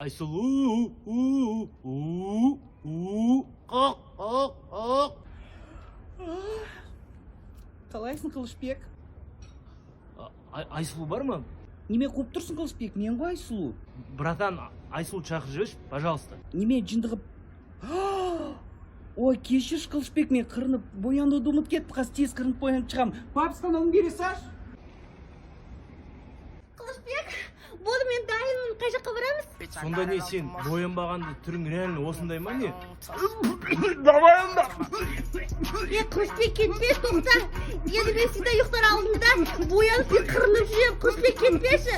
Айсұлу, қоқ. Қалайсың, Қылышбек? Айсұлу бар ма? Неме қуып тұрсың, Қылышбек? Мен ғой Айсұлу? Братан, Айсұлу шақырып жіберші, пожалуйста. Неме жындығып? Ой, кешірші, Қылышбек, мен қырынып боянуды ұмыт кетіп, қаз тез қырынып боянып шығам. Папсқан оң бере саш? Қылышбек, болды, мен дайынмын, қай жаққа барамыз? Сонда не сен боянбағанды түрің реально осындай ма не? Қылышбек, кетпеш, тоқта. Енді мен сида ұйықтар алдымда боянып қырынып жүрем. Қылышбек, кетпеші.